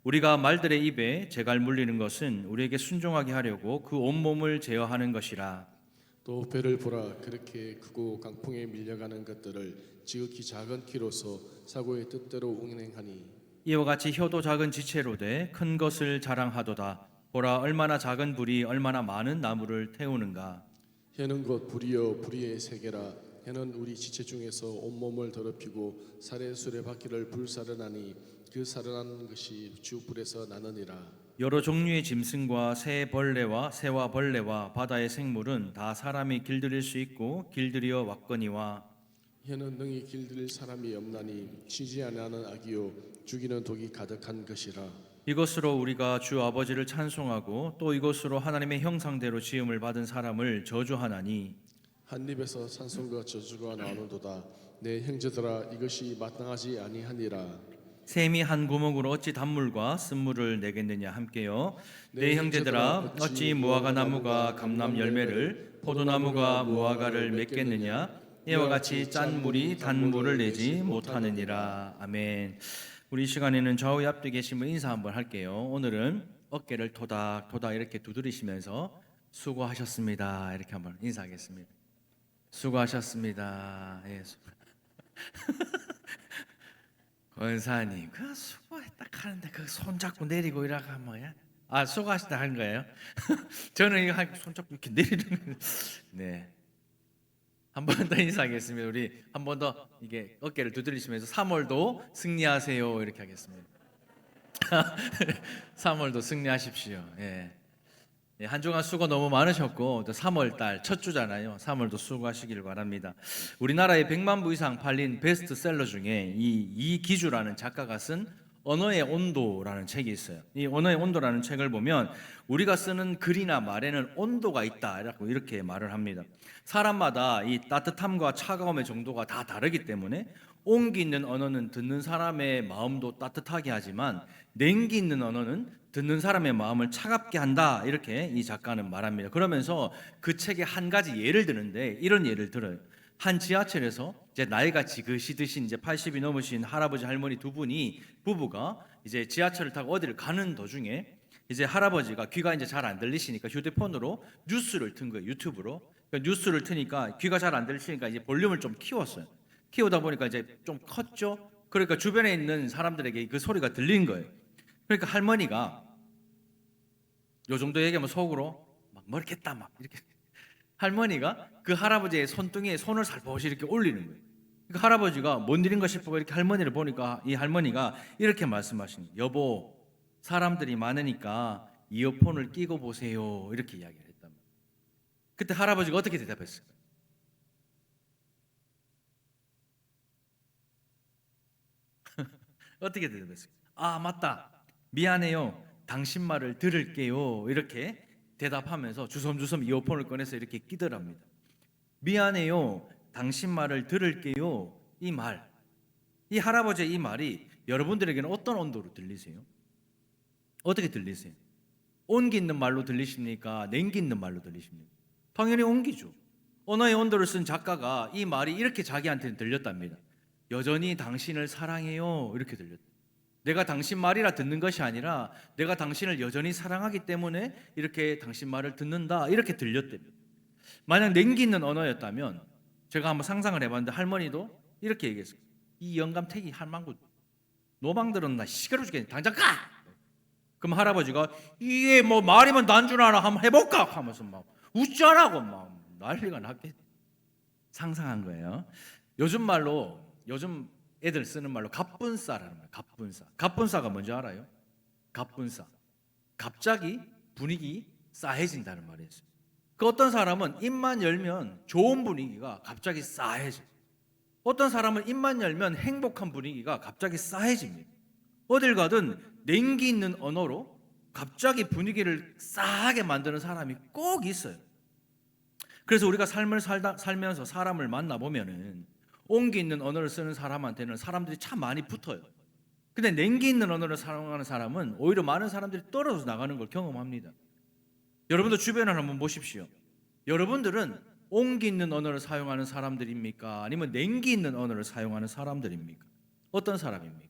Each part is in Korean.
우리가 말들의 입에 재갈 물리는 것은 우리에게 순종하게 하려고 그 온몸을 제어하는 것이라. 또 배를 보라. 그렇게 크고 강풍에 밀려가는 것들을 지극히 작은 키로서 사고의 뜻대로 운행하니 이와 같이 혀도 작은 지체로되 큰 것을 자랑하도다. 보라, 얼마나 작은 불이 얼마나 많은 나무를 태우는가. 혀는 곧 불이요 불의의 세계라. 혀는 우리 지체 중에서 온몸을 더럽히고 살의 수레바퀴를 불사르나니 그 사르나는 것이 주 불에서 나느니라. 여러 종류의 짐승과 새 벌레와 새와 벌레와 바다의 생물은 다 사람이 길들일 수 있고 길들여 왔거니와. 혀는 능히 길들일 사람이 없나니 치지 아니하는 악이요 죽이는 독이 가득한 것이라. 이것으로 우리가 주 아버지를 찬송하고 또 이것으로 하나님의 형상대로 지음을 받은 사람을 저주하나니 한 입에서 찬송과 저주가 나오는도다. 내 형제들아 이것이 마땅하지 아니하니라. 샘이 한 구멍으로 어찌 단물과 쓴물을 내겠느냐. 함께요. 내 형제들아 어찌 무화과 나무가 감람 열매를 포도나무가 무화과를 맺겠느냐. 이와 같이 짠 물이 단물을 내지 못하느니라. 아멘. 우리 이 시간에는 좌우에 앞에 계신 분 인사 한번 할게요. 오늘은 어깨를 토닥토닥 이렇게 두드리시면서 수고하셨습니다 이렇게 한번 인사하겠습니다. 수고하셨습니다. 예. 권사님 그 수고했다 하는데 그 손 잡고 내리고 이러가 뭐야? 아, 수고하셨다 하는 거예요? 저는 이거 손 잡고 이렇게 내리는 거예요. 네. 한 번 더 인사하겠습니다. 우리 한 번 더 이게 어깨를 두드리시면서 3월도 승리하세요 이렇게 하겠습니다. 3월도 승리하십시오. 예. 예, 한 주간 수고 너무 많으셨고 또 3월 달 첫 주잖아요. 3월도 수고하시길 바랍니다. 우리나라에 100만 부 이상 팔린 베스트셀러 중에 이 이기주라는 작가가 쓴 언어의 온도라는 책이 있어요. 이 언어의 온도라는 책을 보면 우리가 쓰는 글이나 말에는 온도가 있다라고 이렇게 말을 합니다. 사람마다 이 따뜻함과 차가움의 정도가 다 다르기 때문에 온기 있는 언어는 듣는 사람의 마음도 따뜻하게 하지만 냉기 있는 언어는 듣는 사람의 마음을 차갑게 한다 이렇게 이 작가는 말합니다. 그러면서 그 책에 한 가지 예를 드는데 이런 예를 들어요. 한 지하철에서 이제 나이가 지그시 드신 이제 80이 넘으신 할아버지 할머니 두 분이 부부가 이제 지하철을 타고 어디를 가는 도중에 이제 할아버지가 귀가 이제 잘 안 들리시니까 휴대폰으로 뉴스를 튼 거예요. 유튜브로. 그러니까 뉴스를 트니까 귀가 잘 안 들리시니까 이제 볼륨을 좀 키웠어요. 키우다 보니까 이제 좀 컸죠. 그러니까 주변에 있는 사람들에게 그 소리가 들린 거예요. 그러니까 할머니가 요 정도 얘기하면 속으로 막 머리겠다 막 이렇게 할머니가 그 할아버지의 손등에 손을 살포시 이렇게 올리는 거예요. 그러니까 할아버지가 뭔 일인가 싶고 이렇게 할머니를 보니까 이 할머니가 이렇게 말씀하시는 거예요. 여보, 사람들이 많으니까 이어폰을 끼고 보세요 이렇게 이야기를 했단 말이에요. 그때 할아버지가 어떻게 대답했을까요? 어떻게 대답했을까요? 아, 맞다, 미안해요, 당신 말을 들을게요 이렇게 대답하면서 주섬주섬 이어폰을 꺼내서 이렇게 끼더랍니다. 미안해요, 당신 말을 들을게요. 이 말, 이 할아버지의 이 말이 여러분들에게는 어떤 온도로 들리세요? 어떻게 들리세요? 온기 있는 말로 들리십니까? 냉기 있는 말로 들리십니까? 당연히 온기죠. 언어의 온도를 쓴 작가가 이 말이 이렇게 자기한테는 들렸답니다. 여전히 당신을 사랑해요 이렇게 들렸다. 내가 당신 말이라 듣는 것이 아니라 내가 당신을 여전히 사랑하기 때문에 이렇게 당신 말을 듣는다 이렇게 들렸답니다. 만약 냉기 있는 언어였다면 제가 한번 상상을 해봤는데 할머니도 이렇게 얘기했어요. 이 영감택이 할망구 노방 들었나 시끄러 죽겠네 당장 가! 그럼 할아버지가 이게 뭐 말이면 난줄 알아 한번 해볼까? 하면서 막 웃자라고 막 난리가 났겠. 상상한 거예요. 요즘 애들 쓰는 말로 갑분싸라는 말. 갑분싸가 뭔지 알아요? 갑분싸. 갑자기 분위기 싸해진다는 말이었어요. 그 어떤 사람은 입만 열면 좋은 분위기가 갑자기 싸해져. 어떤 사람은 입만 열면 행복한 분위기가 갑자기 싸해집니다. 어딜 가든 냉기 있는 언어로 갑자기 분위기를 싸하게 만드는 사람이 꼭 있어요. 그래서 우리가 삶을 살면서 사람을 만나보면은 온기 있는 언어를 쓰는 사람한테는 사람들이 참 많이 붙어요. 근데 냉기 있는 언어를 사용하는 사람은 오히려 많은 사람들이 떨어져 나가는 걸 경험합니다. 여러분도 주변을 한번 보십시오. 여러분들은 온기 있는 언어를 사용하는 사람들입니까? 아니면 냉기 있는 언어를 사용하는 사람들입니까? 어떤 사람입니까?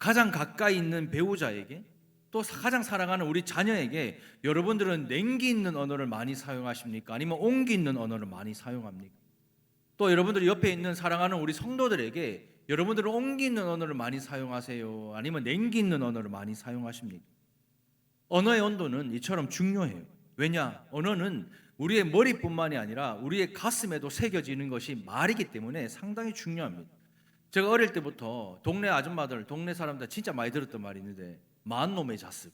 가장 가까이 있는 배우자에게, 또 가장 사랑하는 우리 자녀에게 여러분들은 냉기 있는 언어를 많이 사용하십니까? 아니면 온기 있는 언어를 많이 사용합니까? 또 여러분들이 옆에 있는 사랑하는 우리 성도들에게 여러분들은 온기 있는 언어를 많이 사용하세요? 아니면 냉기 있는 언어를 많이 사용하십니까? 언어의 온도는 이처럼 중요해요. 왜냐? 언어는 우리의 머리뿐만이 아니라 우리의 가슴에도 새겨지는 것이 말이기 때문에 상당히 중요합니다. 제가 어릴 때부터 동네 아줌마들, 동네 사람들 진짜 많이 들었던 말이 있는데, 마흔 놈의 자식,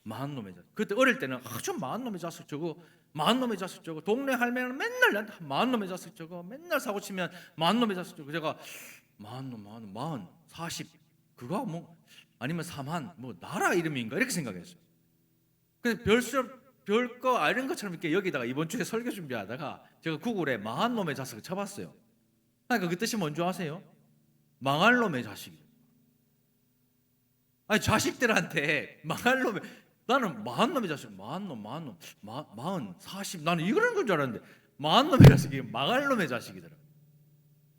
마흔 놈의 자식. 그때 어릴 때는 아주 마흔 놈의 자식 저거, 마흔 놈의 자식 저거, 동네 할매는 맨날 마흔 놈의 자식 저거, 맨날 사고 치면 마흔 놈의 자식 저거. 제가 마흔, 40 그거 뭐 아니면 사만 뭐 나라 이름인가 이렇게 생각했어요. 근데 별거 아는 것처럼 이렇게 여기다가 이번 주에 설교 준비하다가 제가 구글에 마흔 놈의 자식을 쳐봤어요. 그러니까 그 뜻이 뭔지 아세요? 망할 놈의 자식이에요. 아니 자식들한테 망할 놈의, 나는 마흔 놈의 자식, 마흔, 40 나는 이런 건 줄 알았는데 마흔 놈의 자식이 망할 놈의 자식이더라.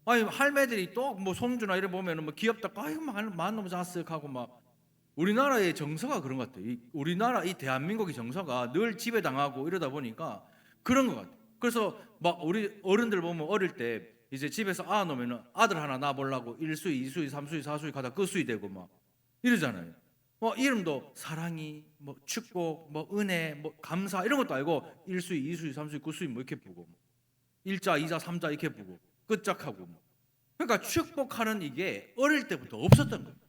아니 할매들이 또 뭐 손주나 이래 보면은 뭐 귀엽다, 아이고 마흔 놈의 자식 하고 막. 우리나라의 정서가 그런 것 같아요. 우리나라 이 대한민국의 정서가 늘 지배당하고 이러다 보니까 그런 것 같아요. 그래서 막 우리 어른들 보면 어릴 때 이제 집에서 놓으면 아들 하나 낳아보려고 1수위, 2수위, 3수위, 4수위 가다 끝수위 되고 막 이러잖아요. 이름도 사랑이, 뭐 축복, 뭐 은혜, 뭐 감사 이런 것도 알고 1수위, 2수위, 3수위, 9수위 뭐 이렇게 부고 1자, 2자, 3자 이렇게 부고 끝짝하고 뭐. 그러니까 축복하는 이게 어릴 때부터 없었던 거예요.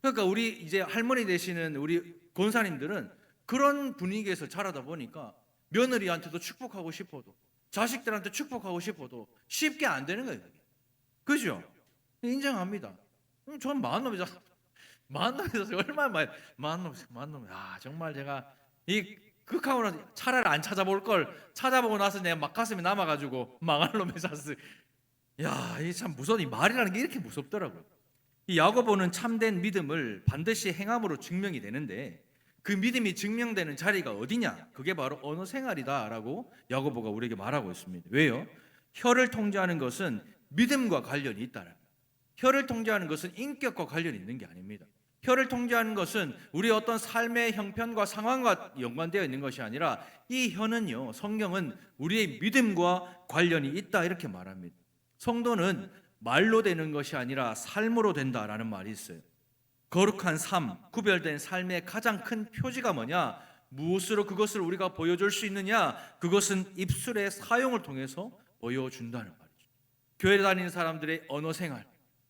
그러니까 우리 이제 할머니 되시는 우리 권사님들은 그런 분위기에서 자라다 보니까 며느리한테도 축복하고 싶어도 자식들한테 축복하고 싶어도 쉽게 안 되는 거예요. 그죠? 인정합니다. 전 마흔놈에서 얼마나 마흔놈. 정말 제가 이 극하고는 차라리 안 찾아볼 걸 찾아보고 나서 내가 막 가슴이 남아가지고 망할 놈의 자식. 이 참 무서운, 이 말이라는 게 이렇게 무섭더라고요. 이 야고보는 참된 믿음을 반드시 행함으로 증명이 되는데 그 믿음이 증명되는 자리가 어디냐? 그게 바로 언어 생활이다라고 야고보가 우리에게 말하고 있습니다. 왜요? 혀를 통제하는 것은 믿음과 관련이 있다는 거예요. 혀를 통제하는 것은 인격과 관련이 있는 게 아닙니다. 혀를 통제하는 것은 우리의 어떤 삶의 형편과 상황과 연관되어 있는 것이 아니라 이 혀는요, 성경은 우리의 믿음과 관련이 있다 이렇게 말합니다. 성도는 말로 되는 것이 아니라 삶으로 된다라는 말이 있어요. 거룩한 삶, 구별된 삶의 가장 큰 표지가 뭐냐? 무엇으로 그것을 우리가 보여줄 수 있느냐? 그것은 입술의 사용을 통해서 보여준다는 말이죠. 교회 다니는 사람들의 언어 생활,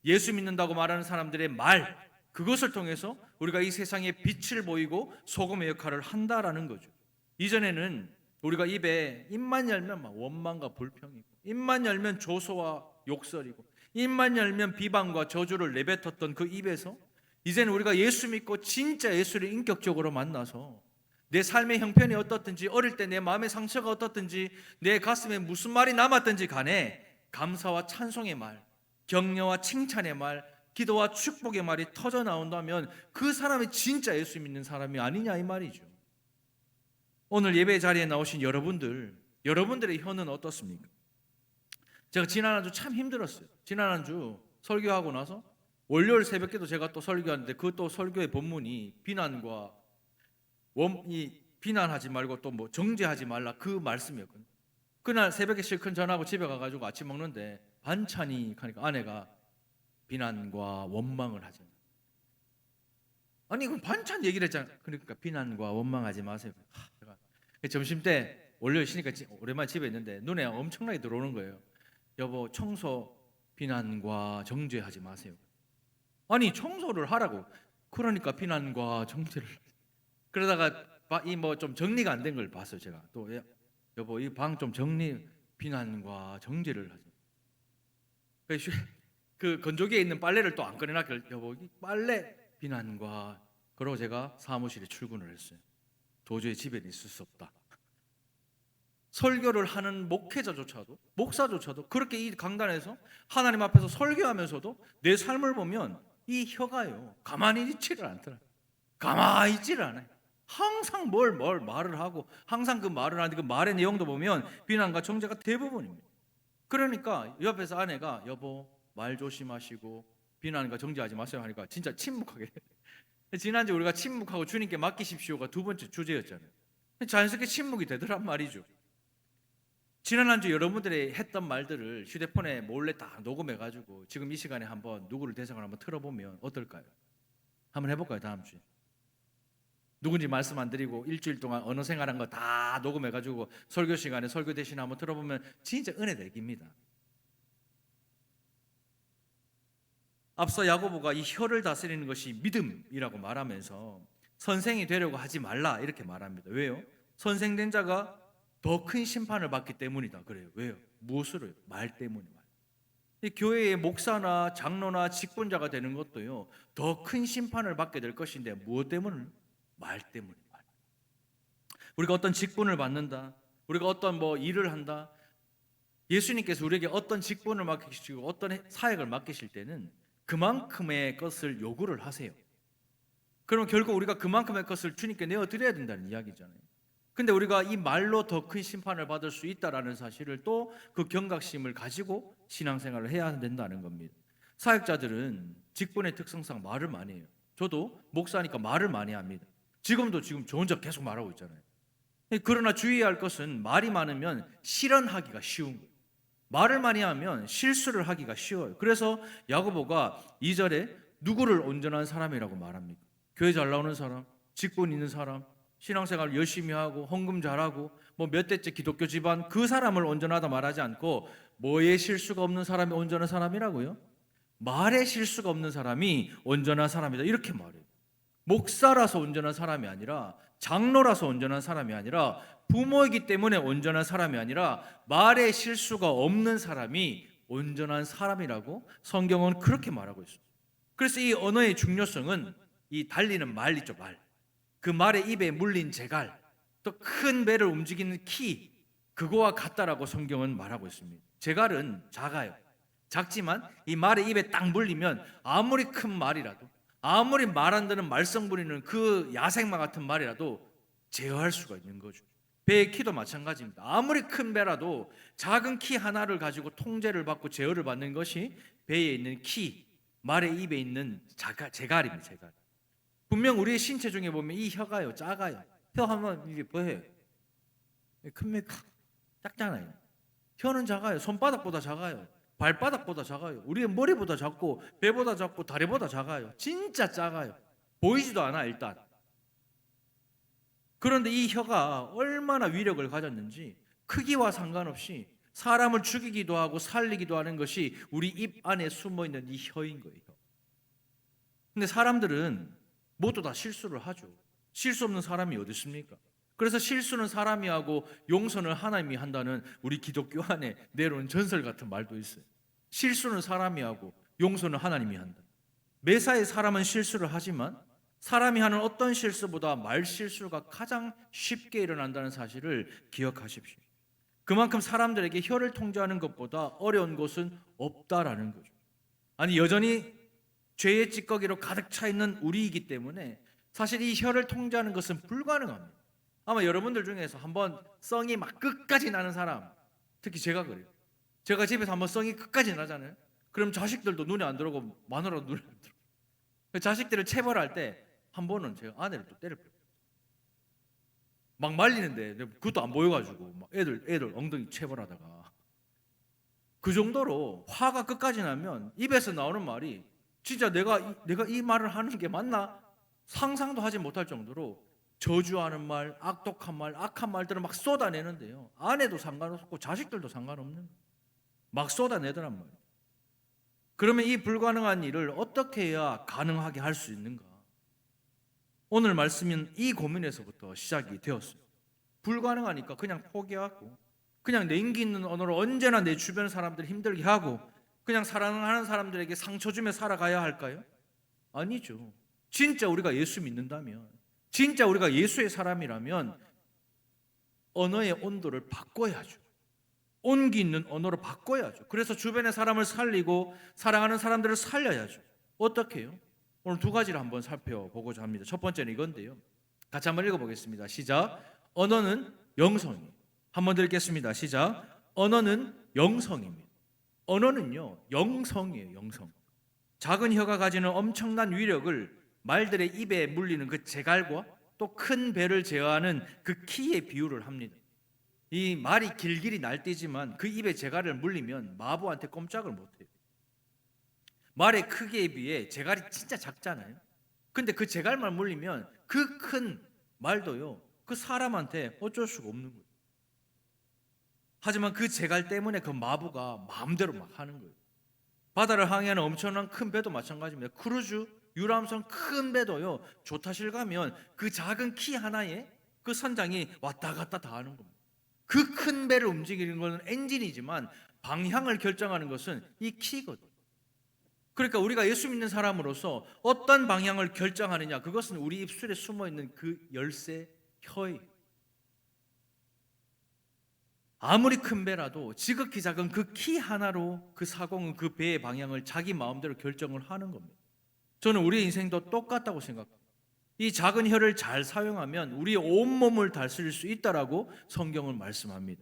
예수 믿는다고 말하는 사람들의 말, 그것을 통해서 우리가 이 세상에 빛을 보이고 소금의 역할을 한다라는 거죠. 이전에는 우리가 입만 열면 막 원망과 불평이고, 입만 열면 조소와 욕설이고, 입만 열면 비방과 저주를 내뱉었던 그 입에서 이제는 우리가 예수 믿고 진짜 예수를 인격적으로 만나서 내 삶의 형편이 어떻든지, 어릴 때 내 마음의 상처가 어떻든지, 내 가슴에 무슨 말이 남았든지 간에 감사와 찬송의 말, 격려와 칭찬의 말, 기도와 축복의 말이 터져 나온다면 그 사람이 진짜 예수 믿는 사람이 아니냐 이 말이죠. 오늘 예배 자리에 나오신 여러분들의 혀는 어떻습니까? 제가 지난 한 주 참 힘들었어요. 지난 한 주 설교하고 나서 월요일 새벽에도 제가 또 설교하는데 그 또 설교의 본문이 비난과 비난하지 말고 또 뭐 정죄하지 말라 그 말씀이었거든요. 그날 새벽에 실컷 전하고 집에 가가지고 아침 먹는데 반찬이 가니까 아내가 비난과 원망을 하잖아요. 아니 그럼 반찬 얘기를 했잖아. 그러니까 비난과 원망하지 마세요. 제가 점심 때 월요일 쉬니까 오랜만에 집에 있는데 눈에 엄청나게 들어오는 거예요. 여보, 청소 비난과 정죄하지 마세요. 아니 청소를 하라고. 그러니까 비난과 정죄를. 그러다가 이 뭐 좀 정리가 안 된 걸 봤어요. 제가 또 여보 이 방 좀 정리, 비난과 정죄를 하죠. 그 건조기에 있는 빨래를 또 안 꺼내놨길, 여보 이 빨래 비난과. 그러고 제가 사무실에 출근을 했어요. 도저히 집에 있을 수 없다. 설교를 하는 목사조차도 그렇게 이 강단에서 하나님 앞에서 설교하면서도 내 삶을 보면 이 혀가요 가만히 있지를 않더라. 가만히 있지를 않아요. 항상 뭘 말을 하고, 항상 그 말을 하는데 그 말의 내용도 보면 비난과 정죄가 대부분입니다. 그러니까 옆에서 아내가 여보 말 조심하시고 비난과 정죄하지 마세요 하니까 진짜 침묵하게 돼요. 지난주 우리가 침묵하고 주님께 맡기십시오가 두 번째 주제였잖아요. 자연스럽게 침묵이 되더란 말이죠. 지난 한 주 여러분들이 했던 말들을 휴대폰에 몰래 다 녹음해가지고 지금 이 시간에 한번 누구를 대상으로 한번 틀어보면 어떨까요? 한번 해볼까요? 다음 주에 누군지 말씀 안 드리고 일주일 동안 언어 생활한 거 다 녹음해가지고 설교 시간에 설교 대신 한번 들어보면 진짜 은혜 되깁니다. 앞서 야고보가 이 혀를 다스리는 것이 믿음이라고 말하면서 선생이 되려고 하지 말라 이렇게 말합니다. 왜요? 선생된 자가 더 큰 심판을 받기 때문이다. 그래요. 왜요? 무엇으로요? 말 때문에. 이 교회의 목사나 장로나 직분자가 되는 것도요, 더 큰 심판을 받게 될 것인데 무엇 때문에? 말 때문에. 우리가 어떤 직분을 받는다, 우리가 어떤 일을 한다, 예수님께서 우리에게 어떤 직분을 맡기시고 어떤 사역을 맡기실 때는 그만큼의 것을 요구를 하세요. 그럼 결국 우리가 그만큼의 것을 주님께 내어드려야 된다는 이야기잖아요. 근데 우리가 이 말로 더 큰 심판을 받을 수 있다라는 사실을 또 그 경각심을 가지고 신앙생활을 해야 된다는 겁니다. 사역자들은 직분의 특성상 말을 많이 해요. 저도 목사니까 말을 많이 합니다. 지금 저 혼자 계속 말하고 있잖아요. 그러나 주의해야 할 것은 말이 많으면 실언하기가 쉬운 거예요. 말을 많이 하면 실수를 하기가 쉬워요. 그래서 야고보가 2절에 누구를 온전한 사람이라고 말합니까? 교회 잘 나오는 사람, 직분 있는 사람, 신앙생활 열심히 하고 헌금 잘하고 몇 대째 기독교 집안 그 사람을 온전하다 말하지 않고 뭐에 실수가 없는 사람이 온전한 사람이라고요? 말에 실수가 없는 사람이 온전한 사람이다 이렇게 말해요. 목사라서 온전한 사람이 아니라 장로라서 온전한 사람이 아니라 부모이기 때문에 온전한 사람이 아니라 말에 실수가 없는 사람이 온전한 사람이라고 성경은 그렇게 말하고 있어요. 그래서 이 언어의 중요성은 이 달리는 말 있죠, 말. 그 말의 입에 물린 재갈, 또 큰 배를 움직이는 키, 그거와 같다라고 성경은 말하고 있습니다. 재갈은 작아요. 작지만 이 말의 입에 딱 물리면 아무리 큰 말이라도, 아무리 말 안 되는 말썽 부리는 그 야생마 같은 말이라도 제어할 수가 있는 거죠. 배의 키도 마찬가지입니다. 아무리 큰 배라도 작은 키 하나를 가지고 통제를 받고 제어를 받는 것이 배에 있는 키, 말의 입에 있는 재갈입니다. 재갈. 분명 우리의 신체 중에 보면 이 혀가요, 작아요. 혀 하면 이게 뭐예요? 큽니까? 작잖아요. 혀는 작아요. 손바닥보다 작아요. 발바닥보다 작아요. 우리의 머리보다 작고 배보다 작고 다리보다 작아요. 진짜 작아요. 보이지도 않아 일단. 그런데 이 혀가 얼마나 위력을 가졌는지 크기와 상관없이 사람을 죽이기도 하고 살리기도 하는 것이 우리 입 안에 숨어있는 이 혀인 거예요. 근데 사람들은 모두 다 실수를 하죠. 실수 없는 사람이 어디 있습니까? 그래서 실수는 사람이 하고 용서는 하나님이 한다는 우리 기독교 안에 내려온 전설 같은 말도 있어요. 실수는 사람이 하고 용서는 하나님이 한다. 매사에 사람은 실수를 하지만 사람이 하는 어떤 실수보다 말 실수가 가장 쉽게 일어난다는 사실을 기억하십시오. 그만큼 사람들에게 혀를 통제하는 것보다 어려운 것은 없다라는 거죠. 아니 여전히 죄의 찌꺼기로 가득 차 있는 우리이기 때문에 사실 이 혀를 통제하는 것은 불가능합니다. 아마 여러분들 중에서 한번 썽이 막 끝까지 나는 사람, 특히 제가 그래요. 제가 집에서 한번 썽이 끝까지 나잖아요. 그럼 자식들도 눈에 안 들어오고 마누라도 눈에 안 들어오고 자식들을 체벌할 때 한 번은 제가 아내를 또 때릴 거예요. 막 말리는데 그것도 안 보여가지고 막 애들 엉덩이 체벌하다가 그 정도로 화가 끝까지 나면 입에서 나오는 말이 진짜 내가 이 말을 하는 게 맞나? 상상도 하지 못할 정도로 저주하는 말, 악독한 말, 악한 말들을 막 쏟아내는데요. 아내도 상관없고 자식들도 상관없는 거예요. 막 쏟아내더란 말이에요. 그러면 이 불가능한 일을 어떻게 해야 가능하게 할 수 있는가? 오늘 말씀은 이 고민에서부터 시작이 되었어요. 불가능하니까 그냥 포기하고 그냥 냉기 있는 언어로 언제나 내 주변 사람들 힘들게 하고 그냥 사랑하는 사람들에게 상처 주며 살아가야 할까요? 아니죠. 진짜 우리가 예수 믿는다면, 진짜 우리가 예수의 사람이라면 언어의 온도를 바꿔야죠. 온기 있는 언어로 바꿔야죠. 그래서 주변의 사람을 살리고 사랑하는 사람들을 살려야죠. 어떻게 해요? 오늘 두 가지를 한번 살펴보고자 합니다. 첫 번째는 이건데요. 같이 한번 읽어보겠습니다. 시작. 언어는 영성이에요. 한번 더 읽겠습니다. 시작. 언어는 영성입니다. 언어는요 영성이에요. 영성. 작은 혀가 가지는 엄청난 위력을 말들의 입에 물리는 그 재갈과 또 큰 배를 제어하는 그 키에 비유를 합니다. 이 말이 길길이 날뛰지만 그 입에 재갈을 물리면 마부한테 꼼짝을 못해요. 말의 크기에 비해 재갈이 진짜 작잖아요. 근데 그 재갈만 물리면 그 큰 말도요, 그 사람한테 어쩔 수가 없는 거예요. 하지만 그 재갈 때문에 그 마부가 마음대로 막 하는 거예요. 바다를 항해하는 엄청난 큰 배도 마찬가지입니다. 크루즈, 유람선 큰 배도요, 조타실 가면 그 작은 키 하나에 그 선장이 왔다 갔다 다 하는 겁니다. 그 큰 배를 움직이는 것은 엔진이지만 방향을 결정하는 것은 이 키거든. 그러니까 우리가 예수 믿는 사람으로서 어떤 방향을 결정하느냐, 그것은 우리 입술에 숨어 있는 그 열쇠 혀예요. 아무리 큰 배라도 지극히 작은 그 키 하나로 그 사공은 그 배의 방향을 자기 마음대로 결정을 하는 겁니다. 저는 우리 인생도 똑같다고 생각합니다. 이 작은 혀를 잘 사용하면 우리의 온몸을 다스릴 수 있다라고 성경은 말씀합니다.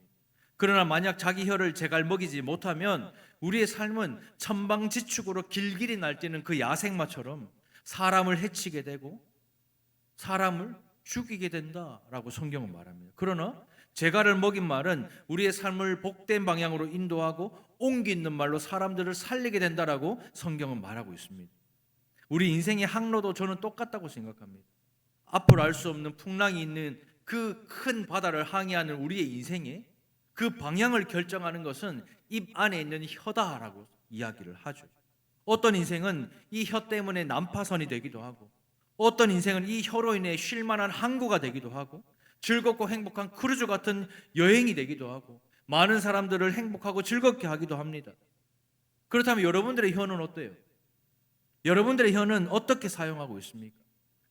그러나 만약 자기 혀를 제갈 먹이지 못하면 우리의 삶은 천방지축으로 길길이 날뛰는 그 야생마처럼 사람을 해치게 되고 사람을 죽이게 된다라고 성경은 말합니다. 그러나 제갈을 먹인 말은 우리의 삶을 복된 방향으로 인도하고 온기 있는 말로 사람들을 살리게 된다라고 성경은 말하고 있습니다. 우리 인생의 항로도 저는 똑같다고 생각합니다. 앞을 알 수 없는 풍랑이 있는 그 큰 바다를 항해하는 우리의 인생에 그 방향을 결정하는 것은 입 안에 있는 혀다라고 이야기를 하죠. 어떤 인생은 이 혀 때문에 난파선이 되기도 하고, 어떤 인생은 이 혀로 인해 쉴만한 항구가 되기도 하고, 즐겁고 행복한 크루즈 같은 여행이 되기도 하고, 많은 사람들을 행복하고 즐겁게 하기도 합니다. 그렇다면 여러분들의 혀는 어때요? 여러분들의 혀는 어떻게 사용하고 있습니까?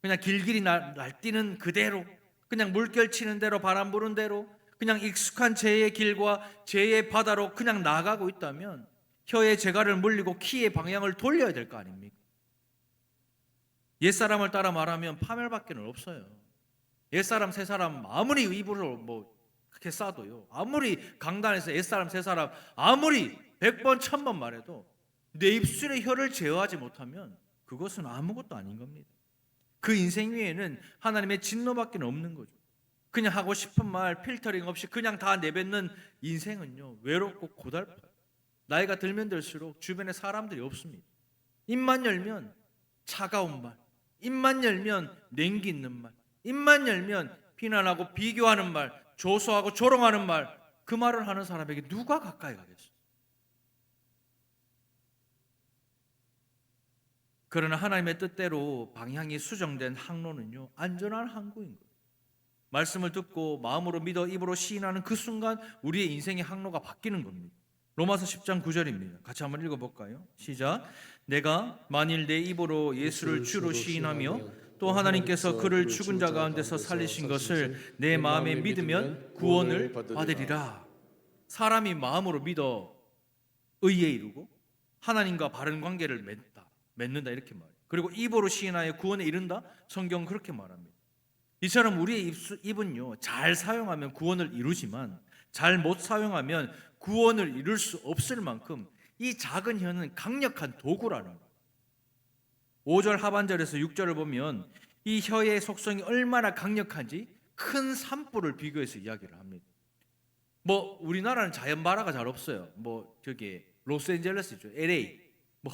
그냥 길길이 날뛰는 그대로, 그냥 물결 치는 대로, 바람 부는 대로, 그냥 익숙한 죄의 길과 죄의 바다로 그냥 나가고 있다면 혀의 재갈을 물리고 키의 방향을 돌려야 될 거 아닙니까? 옛사람을 따라 말하면 파멸밖에 없어요. 옛사람 새사람 아무리 입으로 그렇게 싸도요, 아무리 강단에서 옛사람 새사람 아무리 100번 1000번 말해도 내 입술의 혀를 제어하지 못하면 그것은 아무것도 아닌 겁니다. 그 인생 위에는 하나님의 진노밖에 없는 거죠. 그냥 하고 싶은 말 필터링 없이 그냥 다 내뱉는 인생은요, 외롭고 고달파요. 나이가 들면 들수록 주변에 사람들이 없습니다. 입만 열면 차가운 말, 입만 열면 냉기 있는 말, 입만 열면 비난하고 비교하는 말, 조소하고 조롱하는 말, 그 말을 하는 사람에게 누가 가까이 가겠어요? 그러나 하나님의 뜻대로 방향이 수정된 항로는요, 안전한 항구인 거예요. 말씀을 듣고 마음으로 믿어 입으로 시인하는 그 순간 우리의 인생의 항로가 바뀌는 겁니다. 로마서 10장 9절입니다. 같이 한번 읽어볼까요? 시작. 내가 만일 내 입으로 예수를 주로 시인하며 또 하나님께서 그를 죽은 자 가운데서 살리신 것을 내 마음에 믿으면 구원을 받으리라. 사람이 마음으로 믿어 의에 이르고 하나님과 바른 관계를 맺는다 이렇게 말해요. 그리고 입으로 시인하여 구원에 이른다. 성경은 그렇게 말합니다. 이처럼 우리의 입은요, 잘 사용하면 구원을 이루지만 잘 못 사용하면 구원을 이룰 수 없을 만큼 이 작은 혀는 강력한 도구라는 거예요. 5절 하반절에서 6절을 보면 이 혀의 속성이 얼마나 강력한지 큰 산불을 비교해서 이야기를 합니다. 우리나라는 자연발화가 잘 없어요. 저기 로스앤젤레스죠, LA,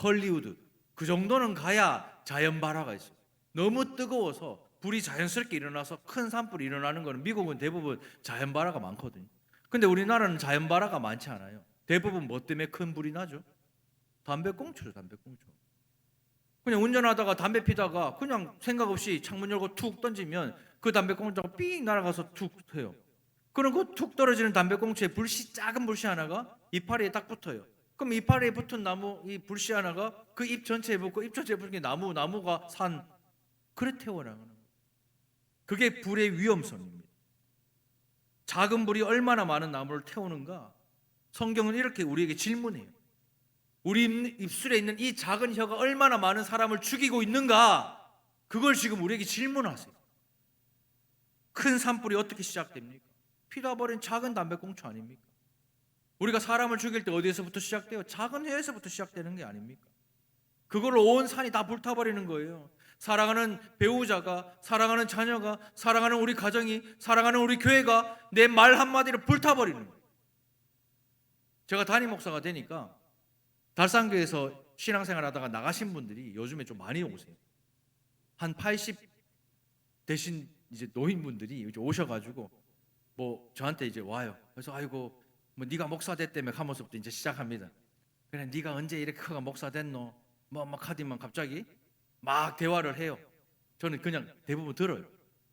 헐리우드, 그 정도는 가야 자연발화가 있어요. 너무 뜨거워서 불이 자연스럽게 일어나서 큰 산불이 일어나는 거는 미국은 대부분 자연발화가 많거든요. 근데 우리나라는 자연발화가 많지 않아요. 대부분 뭐 때문에 큰 불이 나죠? 담배꽁초죠, 담배꽁초. 그냥 운전하다가 담배 피다가 그냥 생각 없이 창문 열고 툭 던지면 그 담배꽁초가 삥 날아가서 툭 해요. 그럼 그 툭 떨어지는 담배꽁초에 작은 불씨 하나가 이파리에 딱 붙어요. 그럼 이파리에 붙은 나무, 이 불씨 하나가 그 잎 전체에 붙고 잎 전체에 붙은 게 나무가 산, 그래 태워나가는 거예요. 그게 불의 위험성입니다. 작은 불이 얼마나 많은 나무를 태우는가? 성경은 이렇게 우리에게 질문해요. 우리 입술에 있는 이 작은 혀가 얼마나 많은 사람을 죽이고 있는가? 그걸 지금 우리에게 질문하세요. 큰 산불이 어떻게 시작됩니까? 피다 버린 작은 담배꽁초 아닙니까? 우리가 사람을 죽일 때 어디에서부터 시작돼요? 작은 혀에서부터 시작되는 게 아닙니까? 그걸로 온 산이 다 불타버리는 거예요. 사랑하는 배우자가, 사랑하는 자녀가, 사랑하는 우리 가정이, 사랑하는 우리 교회가 내 말 한마디로 불타버리는 거예요. 제가 담임 목사가 되니까 달산교에서 신앙생활 하다가 나가신 분들이 요즘에 좀 많이 오세요. 한 80 대신 이제 노인분들이 이제 오셔가지고 뭐 저한테 이제 와요. 그래서 아이고 뭐 네가 목사 됐다며 하면서부터 이제 시작합니다. 그래 네가 언제 이렇게 커가 목사 됐노? 막 하디만 갑자기 막 대화를 해요. 저는 그냥 대부분 들어요.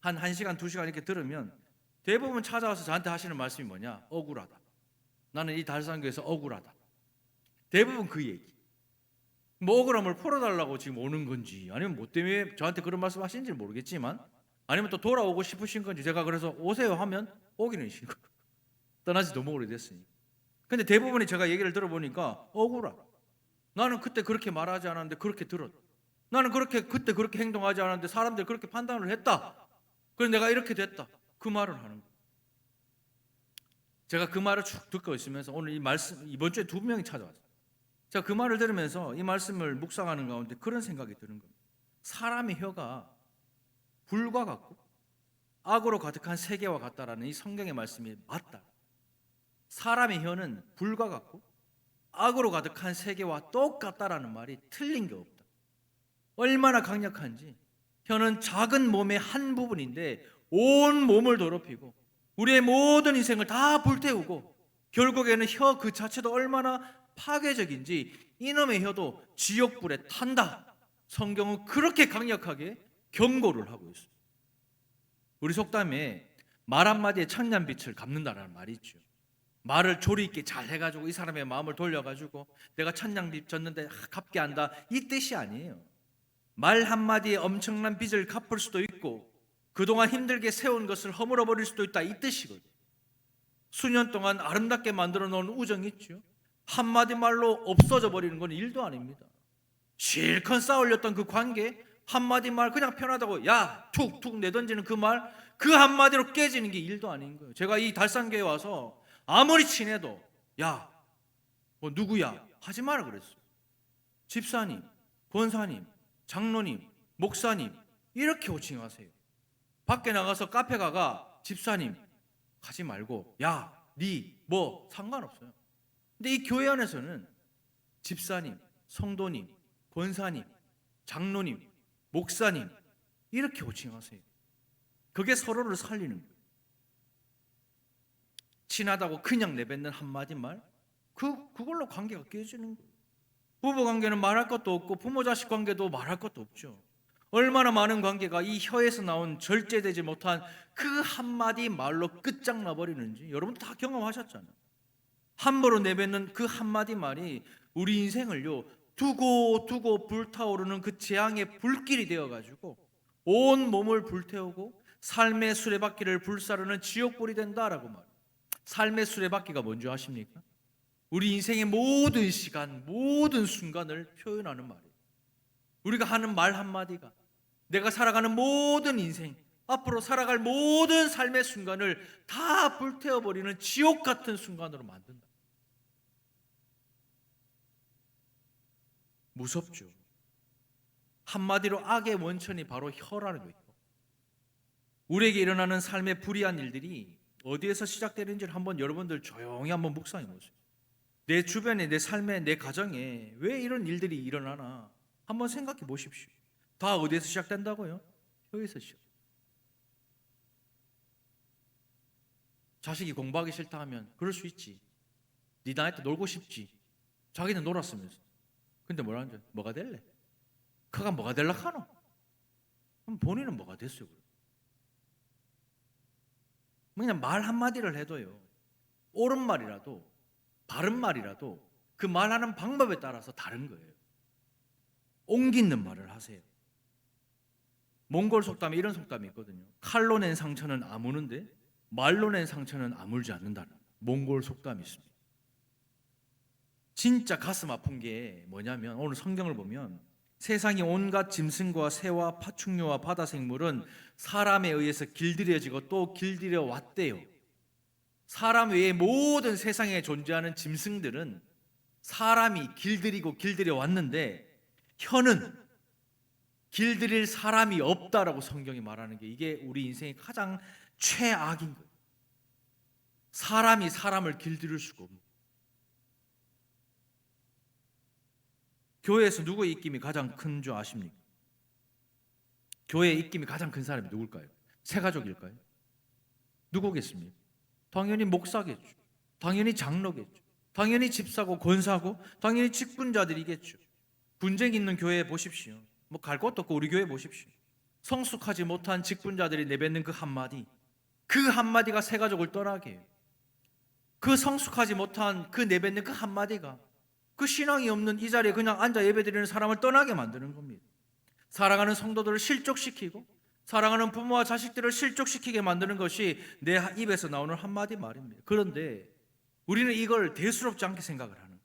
한 1시간 2시간 이렇게 들으면 대부분 찾아와서 저한테 하시는 말씀이 뭐냐? 억울하다. 나는 이 달산교에서 억울하다. 대부분 그 얘기. 뭐 억울함을 풀어달라고 지금 오는 건지 아니면 뭐 때문에 저한테 그런 말씀 하시는지 모르겠지만 아니면 또 돌아오고 싶으신 건지 제가 그래서 오세요 하면 오기는 싫고 떠난 지 너무 오래됐으니. 근데 대부분이 제가 얘기를 들어보니까 억울하다. 나는 그때 그렇게 말하지 않았는데 그렇게 들었다. 나는 그때 그렇게 행동하지 않았는데 사람들이 그렇게 판단을 했다. 그래서 내가 이렇게 됐다. 그 말을 하는 거예요. 제가 그 말을 쭉 듣고 있으면서 오늘 이 말씀 이번 주에 2명이 찾아왔어요. 제가 그 말을 들으면서 이 말씀을 묵상하는 가운데 그런 생각이 드는 겁니다. 사람의 혀가 불과 같고 악으로 가득한 세계와 같다라는 이 성경의 말씀이 맞다. 사람의 혀는 불과 같고 악으로 가득한 세계와 똑같다라는 말이 틀린 게 없다. 얼마나 강력한지. 혀는 작은 몸의 한 부분인데 온 몸을 더럽히고 우리의 모든 인생을 다 불태우고 결국에는 혀 그 자체도 얼마나 파괴적인지 이놈의 혀도 지옥불에 탄다. 성경은 그렇게 강력하게 경고를 하고 있어요. 우리 속담에 말 한마디에 천년빛을 갚는다라는 말이 있죠. 말을 조리 있게 잘 해가지고 이 사람의 마음을 돌려가지고 내가 천냥빚 졌는데 갚게 한다 이 뜻이 아니에요. 말 한마디에 엄청난 빚을 갚을 수도 있고 그동안 힘들게 세운 것을 허물어 버릴 수도 있다 이 뜻이거든요. 수년 동안 아름답게 만들어 놓은 우정이 있죠. 한마디 말로 없어져 버리는 건 일도 아닙니다. 실컷 쌓아올렸던 그 관계 한마디 말 그냥 편하다고 야 툭툭 내던지는 그 말 그 한마디로 깨지는 게 일도 아닌 거예요. 제가 이 달산교에 와서 아무리 친해도 야 뭐 누구야 하지 마라 그랬어요. 집사님, 권사님, 장로님, 목사님 이렇게 호칭하세요. 밖에 나가서 카페 가가 집사님 하지 말고 야, 니 뭐 상관없어요. 근데 이 교회 안에서는 집사님, 성도님, 권사님, 장로님, 목사님 이렇게 호칭하세요. 그게 서로를 살리는 거예요. 친하다고 그냥 내뱉는 한마디 말 그걸로 관계가 깨지는 거예요. 부부 관계는 말할 것도 없고 부모 자식 관계도 말할 것도 없죠. 얼마나 많은 관계가 이 혀에서 나온 절제되지 못한 그 한마디 말로 끝장나 버리는지 여러분도 다 경험하셨잖아요. 함부로 내뱉는 그 한마디 말이 우리 인생을요 두고 불타오르는 그 재앙의 불길이 되어가지고 온 몸을 불태우고 삶의 수레바퀴를 불사르는 지옥불이 된다라고 말해요. 삶의 수레바퀴가 뭔지 아십니까? 우리 인생의 모든 시간, 모든 순간을 표현하는 말이에요. 우리가 하는 말 한마디가 내가 살아가는 모든 인생, 앞으로 살아갈 모든 삶의 순간을 다 불태워버리는 지옥 같은 순간으로 만든다. 무섭죠. 한마디로 악의 원천이 바로 혀라는 거예요. 우리에게 일어나는 삶의 불의한 일들이 어디에서 시작되는지를 한번 여러분들 조용히 한번 묵상해 보세요. 내 주변에, 내 삶에, 내 가정에 왜 이런 일들이 일어나나 한번 생각해 보십시오. 다 어디에서 시작된다고요? 혀에서 시작. 자식이 공부하기 싫다 하면 그럴 수 있지. 네 나이 때 놀고 싶지. 자기는 놀았으면서. 근데 뭐라는 줄? 뭐가 될래? 그가 뭐가 될라 하노? 그럼 본인은 뭐가 됐어요? 그냥 말 한마디를 해도요. 옳은 말이라도 바른 말이라도 그 말하는 방법에 따라서 다른 거예요. 옮기는 말을 하세요. 몽골 속담에 이런 속담이 있거든요. 칼로 낸 상처는 아무는데 말로 낸 상처는 아물지 않는다는 몽골 속담이 있습니다. 진짜 가슴 아픈 게 뭐냐면 오늘 성경을 보면 세상의 온갖 짐승과 새와 파충류와 바다 생물은 사람에 의해서 길들여지고 또 길들여 왔대요. 사람 외의 모든 세상에 존재하는 짐승들은 사람이 길들이고 길들여 왔는데 혀는 길들일 사람이 없다라고 성경이 말하는 게 이게 우리 인생의 가장 최악인 거예요. 사람이 사람을 길들일 수가 없는. 교회에서 누구의 입김이 가장 큰 줄 아십니까? 교회의 입김이 가장 큰 사람이 누굴까요? 새가족일까요? 누구겠습니까? 당연히 목사겠죠. 당연히 장로겠죠. 당연히 집사고 권사고 당연히 직분자들이겠죠. 분쟁 있는 교회에 보십시오. 뭐 갈 곳도 없고 우리 교회 보십시오. 성숙하지 못한 직분자들이 내뱉는 그 한마디가 새가족을 떠나게 해요. 그 성숙하지 못한 그 내뱉는 그 한마디가 그 신앙이 없는 이 자리에 그냥 앉아 예배드리는 사람을 떠나게 만드는 겁니다. 사랑하는 성도들을 실족시키고 사랑하는 부모와 자식들을 실족시키게 만드는 것이 내 입에서 나오는 한마디 말입니다. 그런데 우리는 이걸 대수롭지 않게 생각을 하는 거예요.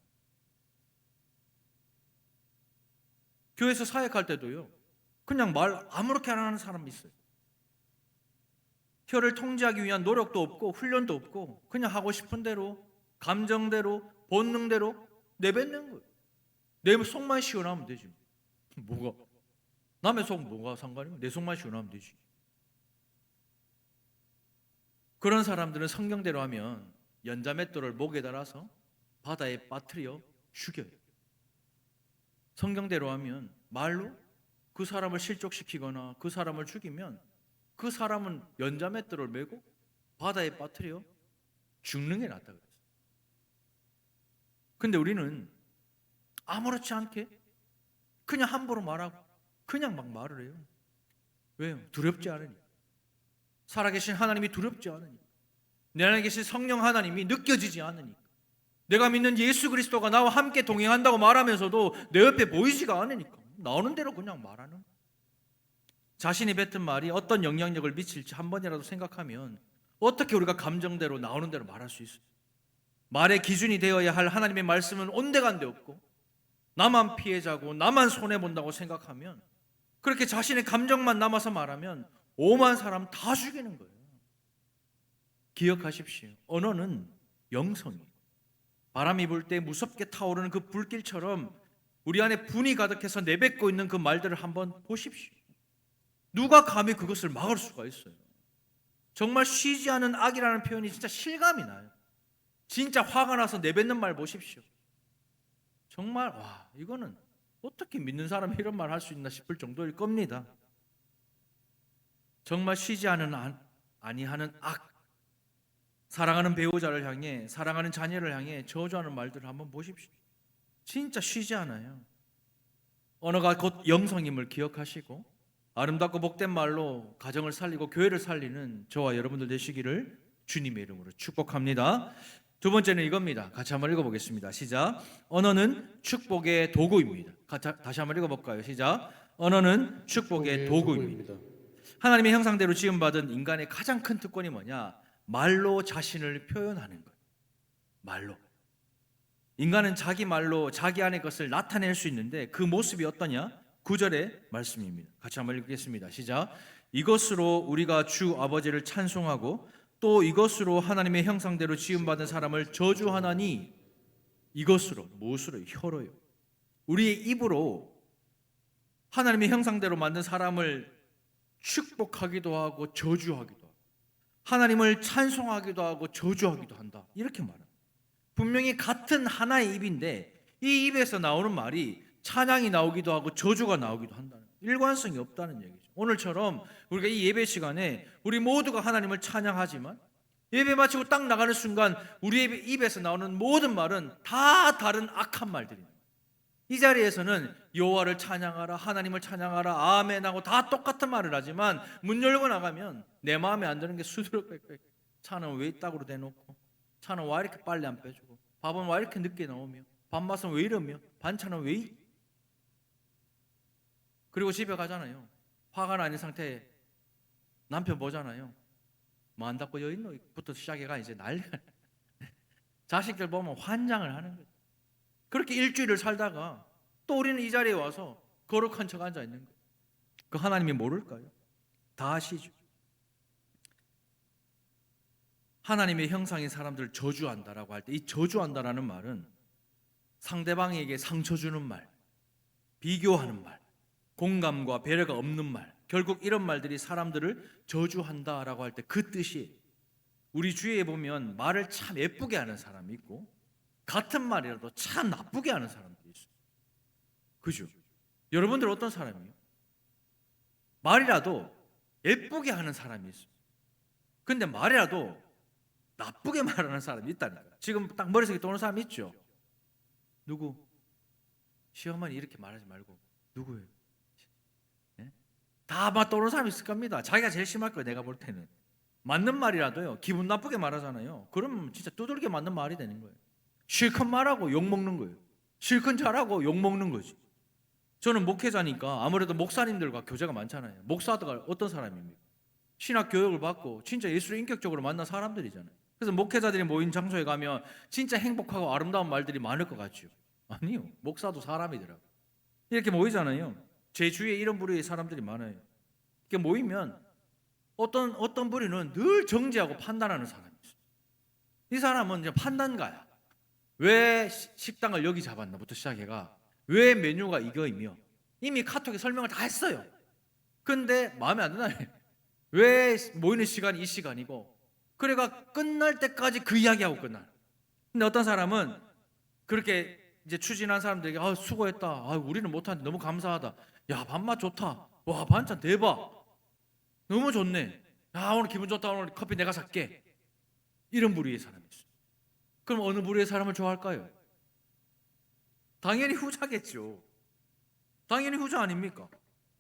교회에서 사역할 때도요, 그냥 말 아무렇게 안 하는 사람이 있어요. 혀를 통제하기 위한 노력도 없고 훈련도 없고 그냥 하고 싶은 대로 감정대로 본능대로 내뱉는 거예요. 내 속만 시원하면 되지. 뭐가 남의 속 뭐가 상관이고 내 속만 시원하면 되지. 그런 사람들은 성경대로 하면 연자맷돌을 목에 달아서 바다에 빠뜨려 죽여요. 성경대로 하면 말로 그 사람을 실족시키거나 그 사람을 죽이면 그 사람은 연자맷돌을 메고 바다에 빠뜨려 죽는 게 낫다 그랬어요. 근데 우리는 아무렇지 않게 그냥 함부로 말하고 그냥 막 말을 해요. 왜요? 두렵지 않으니. 살아계신 하나님이 두렵지 않으니. 내 안에 계신 성령 하나님이 느껴지지 않으니. 내가 믿는 예수 그리스도가 나와 함께 동행한다고 말하면서도 내 옆에 보이지가 않으니까 나오는 대로 그냥 말하는 거예요. 자신이 뱉은 말이 어떤 영향력을 미칠지 한 번이라도 생각하면 어떻게 우리가 감정대로 나오는 대로 말할 수 있어요? 말의 기준이 되어야 할 하나님의 말씀은 온데간데 없고 나만 피해자고 나만 손해본다고 생각하면 그렇게 자신의 감정만 남아서 말하면 오만 사람 다 죽이는 거예요. 기억하십시오. 언어는 영성이에요. 바람이 불 때 무섭게 타오르는 그 불길처럼 우리 안에 분이 가득해서 내뱉고 있는 그 말들을 한번 보십시오. 누가 감히 그것을 막을 수가 있어요? 정말 쉬지 않은 악이라는 표현이 진짜 실감이 나요. 진짜 화가 나서 내뱉는 말 보십시오. 정말 와, 이거는 어떻게 믿는 사람이 이런 말 할 수 있나 싶을 정도일 겁니다. 정말 쉬지 아니하는 악, 사랑하는 배우자를 향해, 사랑하는 자녀를 향해 저주하는 말들을 한번 보십시오. 진짜 쉬지 않아요. 언어가 곧 영성임을 기억하시고 아름답고 복된 말로 가정을 살리고 교회를 살리는 저와 여러분들 되시기를 주님의 이름으로 축복합니다. 두 번째는 이겁니다. 같이 한번 읽어보겠습니다. 시작. 언어는 축복의 도구입니다. 다시 한번 읽어볼까요? 시작. 언어는 축복의 도구입니다. 하나님의 형상대로 지음받은 인간의 가장 큰 특권이 뭐냐? 말로 자신을 표현하는 것. 말로. 인간은 자기 말로 자기 안의 것을 나타낼 수 있는데 그 모습이 어떠냐? 9절의 말씀입니다. 같이 한번 읽겠습니다. 시작. 이것으로 우리가 주 아버지를 찬송하고 또 이것으로 하나님의 형상대로 지음받은 사람을 저주하나니 이것으로 무엇으로? 혀로요. 우리의 입으로 하나님의 형상대로 만든 사람을 축복하기도 하고 저주하기도 하고 하나님을 찬송하기도 하고 저주하기도 한다. 이렇게 말합니다. 분명히 같은 하나의 입인데 이 입에서 나오는 말이 찬양이 나오기도 하고 저주가 나오기도 한다는 일관성이 없다는 얘기죠. 오늘처럼 우리가 이 예배 시간에 우리 모두가 하나님을 찬양하지만 예배 마치고 딱 나가는 순간 우리의 입에서 나오는 모든 말은 다 다른 악한 말들입니다. 이 자리에서는 여호와를 찬양하라, 하나님을 찬양하라, 아멘하고 다 똑같은 말을 하지만 문 열고 나가면 내 마음에 안 드는 게 수두룩 빽빽. 차는 왜 이따구로 대놓고, 차는 왜 이렇게 빨리 안 빼주고, 밥은 왜 이렇게 늦게 나오며, 밥맛은 왜 이러며, 반찬은 왜 그리고 집에 가잖아요. 화가 나는 상태에 남편 보잖아요. 뭐 안 닦고 여인노부터 시작해가 이제 난리가. 자식들 보면 환장을 하는 거예요. 그렇게 일주일을 살다가 또 우리는 이 자리에 와서 거룩한 척 앉아 있는 거예요. 그 하나님이 모를까요? 다 아시죠. 하나님의 형상인 사람들을 저주한다라고 할 때 이 저주한다라는 말은 상대방에게 상처 주는 말, 비교하는 말, 공감과 배려가 없는 말, 결국 이런 말들이 사람들을 저주한다라고 할 때 그 뜻이, 우리 주위에 보면 말을 참 예쁘게 하는 사람이 있고 같은 말이라도 참 나쁘게 하는 사람들이 있어요. 그죠? 여러분들 어떤 사람이에요? 말이라도 예쁘게 하는 사람이 있어요. 근데 말이라도 나쁘게 말하는 사람이 있다니까요. 지금 딱 머릿속에 떠오르는 사람 있죠? 누구? 시어머니 이렇게 말하지 말고. 누구예요? 예? 다 아마 떠오르는 사람이 있을 겁니다. 자기가 제일 심할 거예요, 내가 볼 때는. 맞는 말이라도요, 기분 나쁘게 말하잖아요. 그러면 진짜 두들겨 맞는 말이 되는 거예요. 실컷 말하고 욕먹는 거예요. 실컷 잘하고 욕먹는 거지. 저는 목회자니까 아무래도 목사님들과 교제가 많잖아요. 목사가 어떤 사람입니까? 신학 교육을 받고 진짜 예수를 인격적으로 만난 사람들이잖아요. 그래서 목회자들이 모인 장소에 가면 진짜 행복하고 아름다운 말들이 많을 것 같죠. 아니요, 목사도 사람이더라고요. 이렇게 모이잖아요. 제 주위에 이런 부류의 사람들이 많아요. 이렇게 모이면 어떤 부류는 늘 정죄하고 판단하는 사람이 있어요. 이 사람은 이제 판단가야. 왜 식당을 여기 잡았나부터 시작해가 왜 메뉴가 이거이며 이미 카톡에 설명을 다 했어요. 근데 마음에 안 드나요? 왜 모이는 시간이 이 시간이고, 그래가 끝날 때까지 그 이야기하고 끝나. 근데 어떤 사람은 그렇게 이제 추진한 사람들에게 수고했다, 우리는 못하는데 너무 감사하다, 야 밥맛 좋다, 와 반찬 대박, 너무 좋네, 야 오늘 기분 좋다, 오늘 커피 내가 살게, 이런 부류의 사람이 있어요. 그럼 어느 부류의 사람을 좋아할까요? 당연히 후자겠죠. 당연히 후자 아닙니까?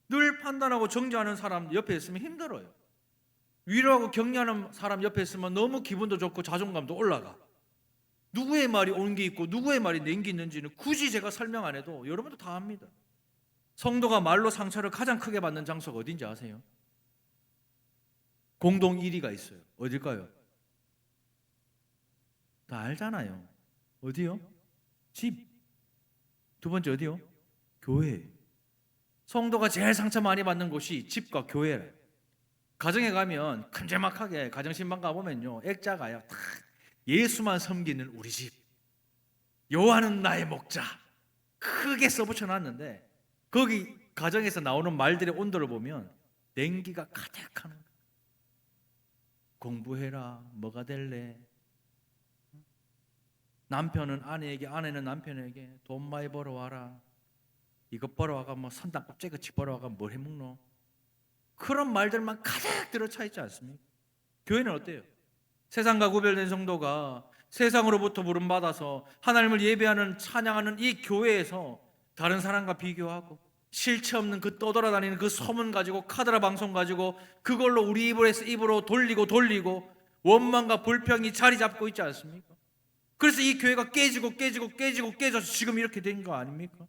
늘 판단하고 정죄하는 사람 옆에 있으면 힘들어요. 위로하고 격려하는 사람 옆에 있으면 너무 기분도 좋고 자존감도 올라가. 누구의 말이 옳은 게 있고 누구의 말이 낸 게 있는지는 굳이 제가 설명 안 해도 여러분도 다 압니다. 성도가 말로 상처를 가장 크게 받는 장소가 어딘지 아세요? 공동 1위가 있어요. 어딜까요? 다 알잖아요. 어디요? 집. 두 번째 어디요? 교회. 성도가 제일 상처 많이 받는 곳이 집과 교회래요. 가정에 가면 큼지막하게 가정신방 가보면요, 액자가요 다 예수만 섬기는 우리 집, 여호와는 나의 목자 크게 써붙여놨는데, 거기 가정에서 나오는 말들의 온도를 보면 냉기가 가득하는 거예요. 공부해라, 뭐가 될래? 남편은 아내에게, 아내는 남편에게 돈 많이 벌어와라, 이것 벌어와가 뭐 선당 껍질같이 벌어와가 뭘 해먹노? 그런 말들만 가득 들어차 있지 않습니까? 교회는 어때요? 세상과 구별된 성도가 세상으로부터 부름받아서 하나님을 예배하는, 찬양하는 이 교회에서 다른 사람과 비교하고 실체 없는 그 떠돌아다니는 그 소문 가지고, 카드라 방송 가지고 그걸로 우리 입으로서 입으로 돌리고 원망과 불평이 자리 잡고 있지 않습니까? 그래서 이 교회가 깨져서 지금 이렇게 된 거 아닙니까?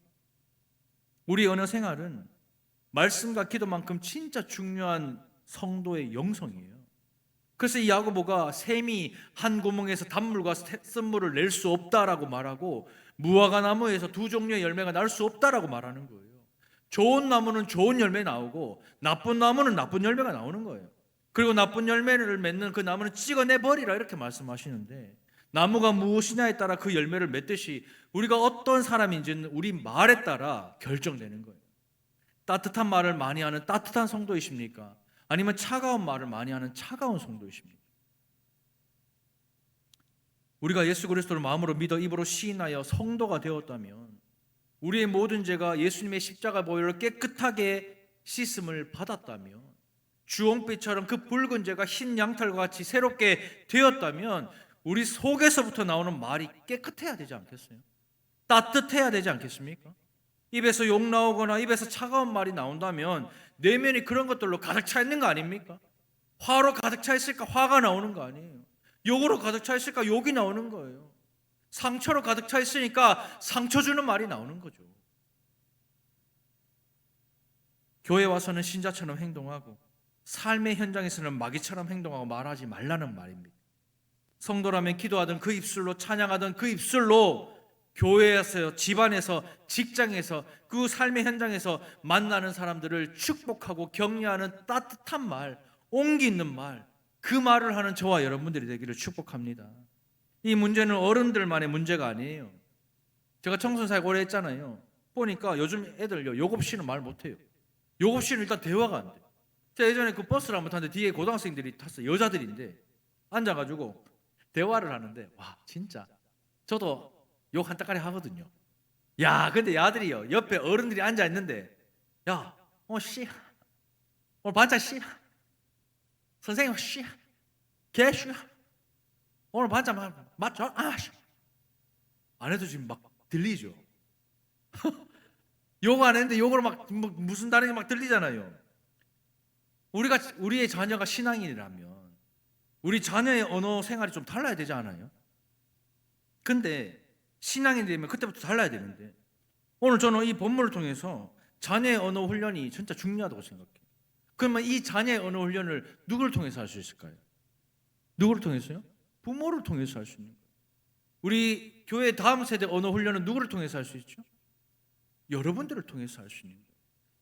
우리 언어 생활은 말씀과 기도만큼 진짜 중요한 성도의 영성이에요. 그래서 이 야고보가 샘이 한 구멍에서 단물과 쓴물을 낼 수 없다라고 말하고, 무화과 나무에서 두 종류의 열매가 날 수 없다라고 말하는 거예요. 좋은 나무는 좋은 열매 나오고 나쁜 나무는 나쁜 열매가 나오는 거예요. 그리고 나쁜 열매를 맺는 그 나무는 찍어내 버리라, 이렇게 말씀하시는데, 나무가 무엇이냐에 따라 그 열매를 맺듯이 우리가 어떤 사람인지는 우리 말에 따라 결정되는 거예요. 따뜻한 말을 많이 하는 따뜻한 성도이십니까? 아니면 차가운 말을 많이 하는 차가운 성도이십니까? 우리가 예수 그리스도를 마음으로 믿어 입으로 시인하여 성도가 되었다면 우리의 모든 죄가 예수님의 십자가 보혈로 깨끗하게 씻음을 받았다면, 주홍빛처럼 그 붉은 죄가 흰 양털과 같이 새롭게 되었다면, 우리 속에서부터 나오는 말이 깨끗해야 되지 않겠어요? 따뜻해야 되지 않겠습니까? 입에서 욕 나오거나 입에서 차가운 말이 나온다면 내면이 그런 것들로 가득 차 있는 거 아닙니까? 화로 가득 차 있을까 화가 나오는 거 아니에요? 욕으로 가득 차 있을까 욕이 나오는 거예요. 상처로 가득 차 있으니까 상처 주는 말이 나오는 거죠. 교회 와서는 신자처럼 행동하고 삶의 현장에서는 마귀처럼 행동하고 말하지 말라는 말입니다. 성도라면 기도하던 그 입술로, 찬양하던 그 입술로 교회에서, 집안에서, 직장에서, 그 삶의 현장에서 만나는 사람들을 축복하고 격려하는 따뜻한 말, 온기 있는 말, 그 말을 하는 저와 여러분들이 되기를 축복합니다. 이 문제는 어른들만의 문제가 아니에요. 제가 청소년 사역 오래 했잖아요. 보니까 요즘 애들요, 욕 없이는 말 못해요. 욕 없이는 일단 대화가 안 돼. 제가 예전에 그 버스를 한번 탔는데 뒤에 고등학생들이 탔어요. 여자들인데 앉아가지고 대화를 하는데, 와 진짜 저도 욕 한 따까리 하거든요. 야 근데 야들이요, 옆에 어른들이 앉아 있는데, 야 씨 오늘 반찬 씨, 선생님 씨, 개 씨, 오늘 반찬 맞죠? 안 해도 지금 막 들리죠. 욕 안 했는데 욕을 막 무슨 다른게 막 들리잖아요. 우리의 자녀가 신앙인이라면 우리 자녀의 언어 생활이 좀 달라야 되지 않아요? 근데 신앙인이 되면 그때부터 달라야 되는데, 오늘 저는 이 본문을 통해서 자녀의 언어 훈련이 진짜 중요하다고 생각해요. 그러면 이 자녀의 언어 훈련을 누구를 통해서 할 수 있을까요? 누구를 통해서요? 부모를 통해서 할 수 있는 거예요. 우리 교회 다음 세대 언어 훈련은 누구를 통해서 할 수 있죠? 여러분들을 통해서 할 수 있는 거예요.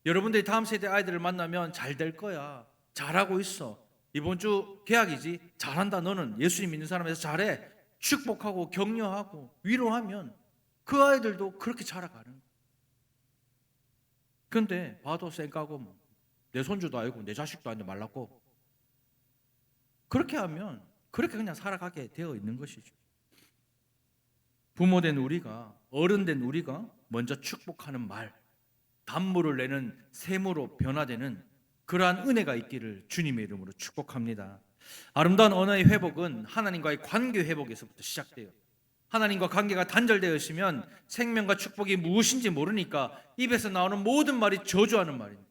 여러분들이 다음 세대 아이들을 만나면 잘 될 거야, 잘하고 있어, 이번 주 개학이지, 잘한다, 너는 예수님 믿는 사람에서 잘해, 축복하고 격려하고 위로하면 그 아이들도 그렇게 자라가는 거예요. 근데 봐도 쌩까고 뭐, 내 손주도 아니고 내 자식도 아닌데 말랐고, 그렇게 하면 그렇게 그냥 살아가게 되어 있는 것이죠. 부모된 우리가, 어른된 우리가 먼저 축복하는 말, 단물을 내는 샘으로 변화되는 그러한 은혜가 있기를 주님의 이름으로 축복합니다. 아름다운 언어의 회복은 하나님과의 관계 회복에서부터 시작돼요. 하나님과 관계가 단절되어 있으면 생명과 축복이 무엇인지 모르니까 입에서 나오는 모든 말이 저주하는 말인데,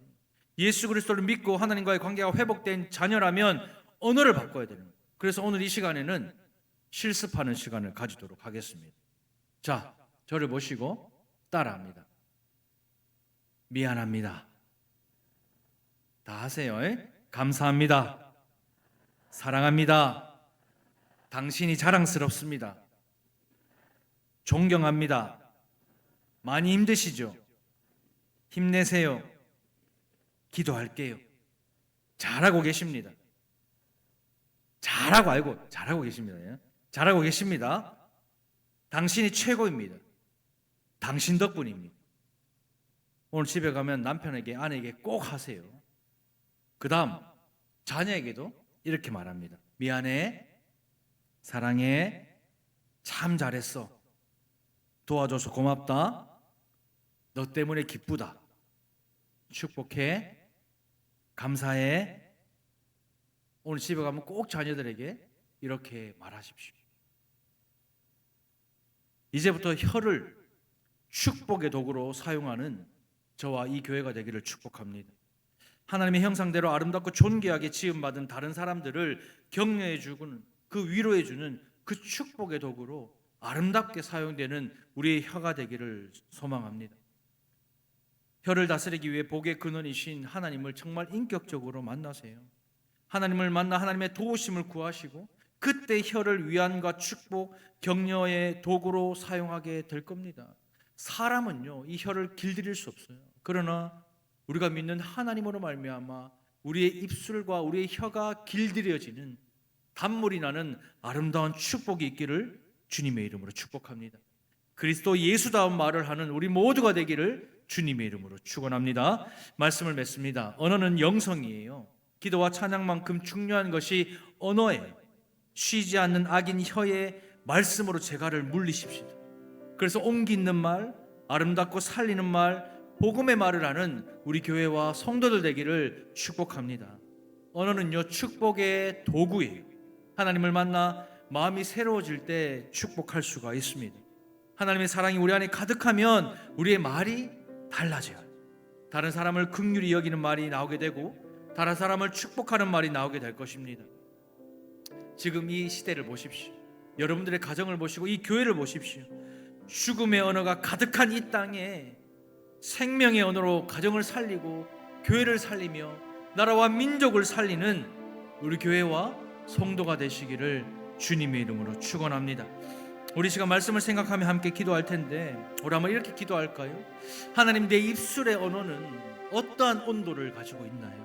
예수 그리스도를 믿고 하나님과의 관계가 회복된 자녀라면 언어를 바꿔야 되는 거예요. 그래서 오늘 이 시간에는 실습하는 시간을 가지도록 하겠습니다. 자, 저를 보시고 따라합니다. 미안합니다. 다 하세요. 감사합니다. 사랑합니다. 당신이 자랑스럽습니다. 존경합니다. 많이 힘드시죠? 힘내세요. 기도할게요. 잘하고 계십니다. 잘하고 계십니다. 잘하고 계십니다. 당신이 최고입니다. 당신 덕분입니다. 오늘 집에 가면 남편에게, 아내에게 꼭 하세요. 그 다음 자녀에게도 이렇게 말합니다. 미안해, 사랑해, 참 잘했어, 도와줘서 고맙다, 너 때문에 기쁘다, 축복해, 감사해. 오늘 집에 가면 꼭 자녀들에게 이렇게 말하십시오. 이제부터 혀를 축복의 도구로 사용하는 저와 이 교회가 되기를 축복합니다. 하나님의 형상대로 아름답고 존귀하게 지음받은 다른 사람들을 격려해 주고는, 그 위로해 주는 그 축복의 도구로 아름답게 사용되는 우리의 혀가 되기를 소망합니다. 혀를 다스리기 위해 복의 근원이신 하나님을 정말 인격적으로 만나세요. 하나님을 만나 하나님의 도우심을 구하시고 그때 혀를 위안과 축복, 격려의 도구로 사용하게 될 겁니다. 사람은요, 이 혀를 길들일 수 없어요. 그러나 우리가 믿는 하나님으로 말미암아 우리의 입술과 우리의 혀가 길들여지는, 단물이 나는 아름다운 축복이 있기를 주님의 이름으로 축복합니다. 그리스도 예수다운 말을 하는 우리 모두가 되기를 주님의 이름으로 축원합니다. 말씀을 맺습니다. 언어는 영성이에요. 기도와 찬양만큼 중요한 것이 언어예요. 쉬지 않는 악인 혀의 말씀으로 재갈을 물리십시오. 그래서 온기 있는 말, 아름답고 살리는 말, 복음의 말을 하는 우리 교회와 성도들 되기를 축복합니다. 언어는요, 축복의 도구예요. 하나님을 만나 마음이 새로워질 때 축복할 수가 있습니다. 하나님의 사랑이 우리 안에 가득하면 우리의 말이 달라져요. 다른 사람을 긍휼히 여기는 말이 나오게 되고 다른 사람을 축복하는 말이 나오게 될 것입니다. 지금 이 시대를 보십시오. 여러분들의 가정을 보시고 이 교회를 보십시오. 죽음의 언어가 가득한 이 땅에 생명의 언어로 가정을 살리고 교회를 살리며 나라와 민족을 살리는 우리 교회와 성도가 되시기를 주님의 이름으로 축원합니다. 우리 시간 말씀을 생각하며 함께 기도할 텐데, 우리 한번 이렇게 기도할까요? 하나님, 내 입술의 언어는 어떠한 온도를 가지고 있나요?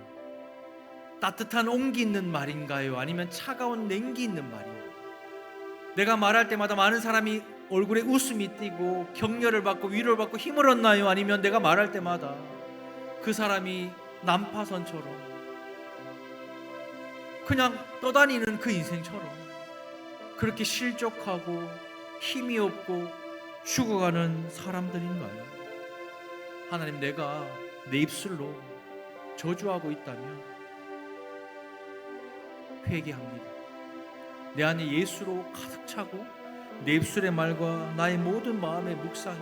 따뜻한 온기 있는 말인가요? 아니면 차가운 냉기 있는 말인가요? 내가 말할 때마다 많은 사람이 얼굴에 웃음이 띄고 격려를 받고 위로를 받고 힘을 얻나요? 아니면 내가 말할 때마다 그 사람이 난파선처럼 그냥 떠다니는 그 인생처럼 그렇게 실족하고 힘이 없고 죽어가는 사람들인가요? 하나님, 내가 내 입술로 저주하고 있다면 회개합니다. 내 안에 예수로 가득 차고 내 입술의 말과 나의 모든 마음의 묵상이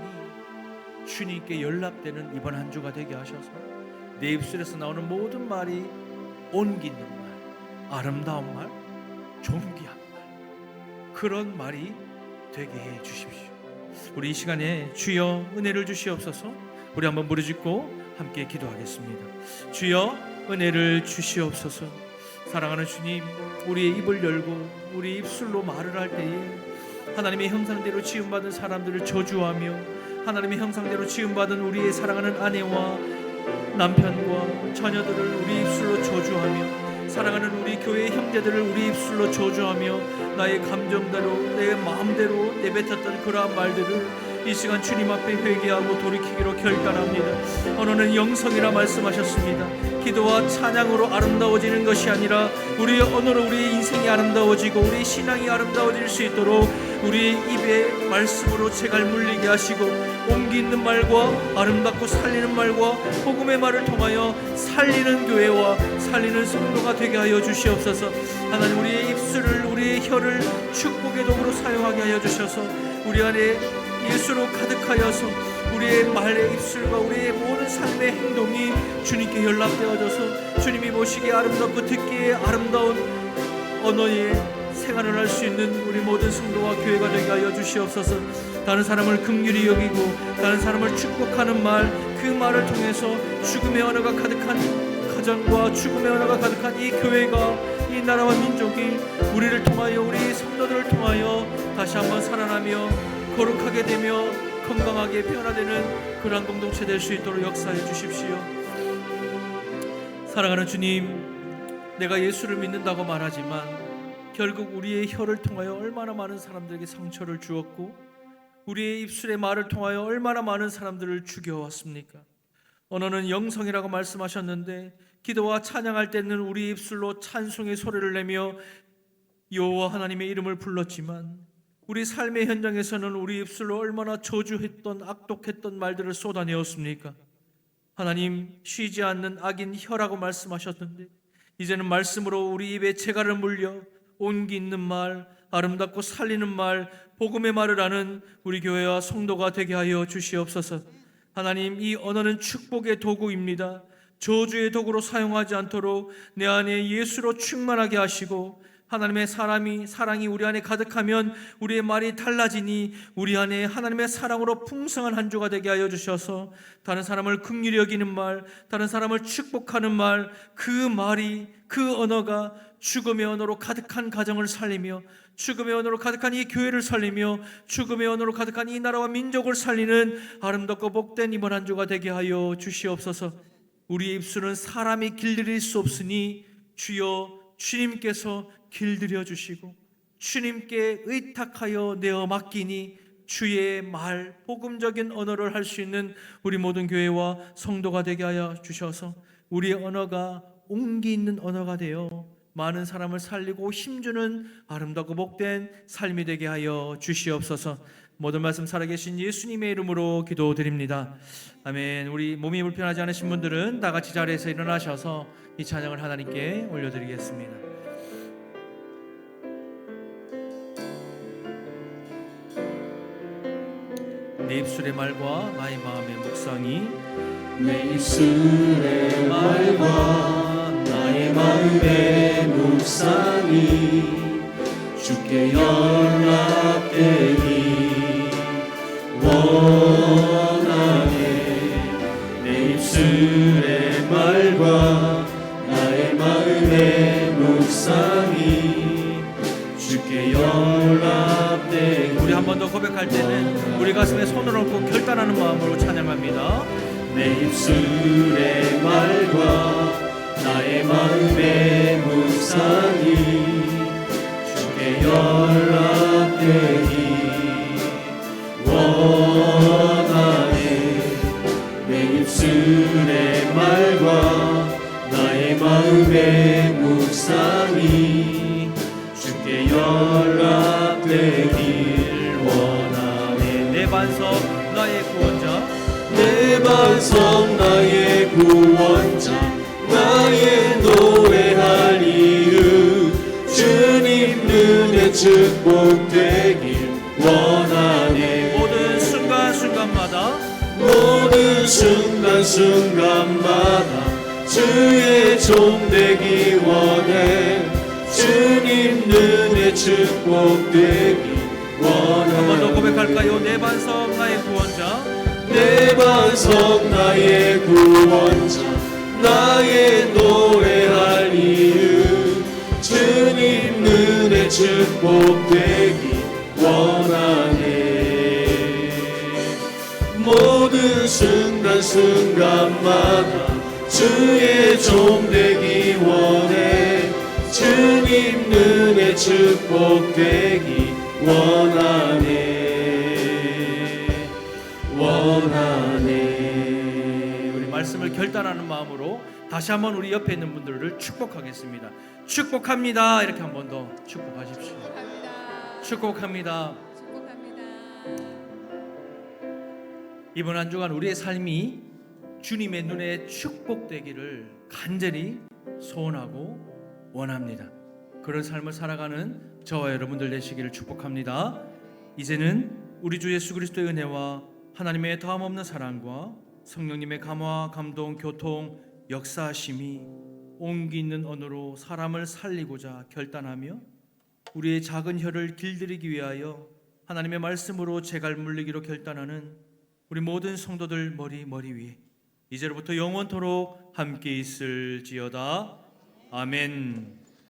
주님께 연락되는 이번 한 주가 되게 하셔서 내 입술에서 나오는 모든 말이 온기 있는 말, 아름다운 말, 존귀한 말, 그런 말이 되게 해 주십시오. 우리 이 시간에 주여 은혜를 주시옵소서. 우리 한번 부르짖고 함께 기도하겠습니다. 주여 은혜를 주시옵소서. 사랑하는 주님, 우리의 입을 열고 우리 입술로 말을 할 때에 하나님의 형상대로 지음받은 사람들을 저주하며 하나님의 형상대로 지음받은 우리의 사랑하는 아내와 남편과 자녀들을 우리 입술로 저주하며 사랑하는 우리 교회의 형제들을 우리 입술로 저주하며 나의 감정대로 내 마음대로 내뱉었던 그러한 말들을 이 시간 주님 앞에 회개하고 돌이키기로 결단합니다. 언어는 영성이라 말씀하셨습니다. 기도와 찬양으로 아름다워지는 것이 아니라 우리의 언어로 우리의 인생이 아름다워지고 우리의 신앙이 아름다워질 수 있도록 우리의 입에 말씀으로 채갈 물리게 하시고 온기 있는 말과 아름답고 살리는 말과 복음의 말을 통하여 살리는 교회와 살리는 성도가 되게 하여 주시옵소서. 하나님, 우리의 입술을 우리의 혀를 축복의 도구로 사용하게 하여 주셔서 우리 안에 예수로 가득하여서 우리의 말의 입술과 우리의 모든 삶의 행동이 주님께 연락되어져서 주님이 보시기에 아름답고 듣기에 아름다운 언어의 생활을 할 수 있는 우리 모든 성도와 교회가 되게 하여 주시옵소서. 다른 사람을 긍휼히 여기고 다른 사람을 축복하는 말, 그 말을 통해서 죽음의 언어가 가득한 가정과 죽음의 언어가 가득한 이 교회가, 이 나라와 민족이 우리를 통하여 우리 성도들을 통하여 다시 한번 살아나며 거룩하게 되며 건강하게 변화되는 그러한 공동체 될 수 있도록 역사해 주십시오. 사랑하는 주님, 내가 예수를 믿는다고 말하지만 결국 우리의 혀를 통하여 얼마나 많은 사람들에게 상처를 주었고 우리의 입술의 말을 통하여 얼마나 많은 사람들을 죽여왔습니까? 언어는 영성이라고 말씀하셨는데 기도와 찬양할 때는 우리 입술로 찬송의 소리를 내며 여호와 하나님의 이름을 불렀지만 우리 삶의 현장에서는 우리 입술로 얼마나 저주했던 악독했던 말들을 쏟아내었습니까? 하나님, 쉬지 않는 악인 혀라고 말씀하셨는데 이제는 말씀으로 우리 입에 재갈을 물려 온기 있는 말, 아름답고 살리는 말, 복음의 말을 하는 우리 교회와 성도가 되게 하여 주시옵소서. 하나님, 이 언어는 축복의 도구입니다. 저주의 도구로 사용하지 않도록 내 안에 예수로 충만하게 하시고 하나님의 사랑이 우리 안에 가득하면 우리의 말이 달라지니 우리 안에 하나님의 사랑으로 풍성한 한 주가 되게 하여 주셔서 다른 사람을 긍휼히 여기는 말, 다른 사람을 축복하는 말, 그 말이, 그 언어가 죽음의 언어로 가득한 가정을 살리며 죽음의 언어로 가득한 이 교회를 살리며 죽음의 언어로 가득한 이 나라와 민족을 살리는 아름답고 복된 이번 한 주가 되게 하여 주시옵소서. 우리의 입술은 사람이 길들일 수 없으니 주여 주님께서 길들여 주시고 주님께 의탁하여 내어 맡기니 주의 말, 복음적인 언어를 할 수 있는 우리 모든 교회와 성도가 되게 하여 주셔서 우리의 언어가 온기 있는 언어가 되어 많은 사람을 살리고 힘주는 아름답고 복된 삶이 되게 하여 주시옵소서. 모든 말씀 살아계신 예수님의 이름으로 기도드립니다. 아멘. 우리 몸이 불편하지 않으신 분들은 다 같이 자리에서 일어나셔서 이 찬양을 하나님께 올려드리겠습니다. 내 입술의 말과 나의 마음의 묵상이 내 입술의 말과 나의 마음의 묵상이 주께 연락되기 원하네. 내 입술의 말과 나의 마음의 묵상이 주께 연락되기. 우리 한 번 더 고백할 때는 우리 가슴에 손을 얹고 결단하는 마음으로 찬양합니다. 내 입술의 말과 나의 마음의 묵상이 주께 연락되기 연락되길 원하네. 내 반석 나의 구원자, 내 반석 나의 구원자, 나의 노래할 이유, 주님 눈에 축복되길 원하네. 모든 순간순간마다 모든 순간순간마다 주의 종 되기 원해. 주님 눈에 축복되기 원하네. 한 번 더 고백할까요? 내 반석 나의 구원자, 내 반석 나의 구원자, 나의 노래할 이유, 주님 눈에 축복되기 원하네. 모든 순간순간마다 주의 종 되기 원해. 주님 눈에 축복되기 원하네. 원하네. 우리 말씀을 결단하는 마음으로 다시 한번 우리 옆에 있는 분들을 축복하겠습니다. 축복합니다. 이렇게 한 번 더 축복하십시오. 축복합니다. 이번 한 주간 우리의 삶이 주님의 눈에 축복되기를 간절히 소원하고 원합니다. 그런 삶을 살아가는 저와 여러분들 되시기를 축복합니다. 이제는 우리 주 예수 그리스도의 은혜와 하나님의 다함없는 사랑과 성령님의 감화, 감동, 교통, 역사하심이 온기 있는 언어로 사람을 살리고자 결단하며 우리의 작은 혀를 길들이기 위하여 하나님의 말씀으로 재갈 물리기로 결단하는 우리 모든 성도들 머리 위에 이제로부터 영원토록 함께 있을지어다. 아멘.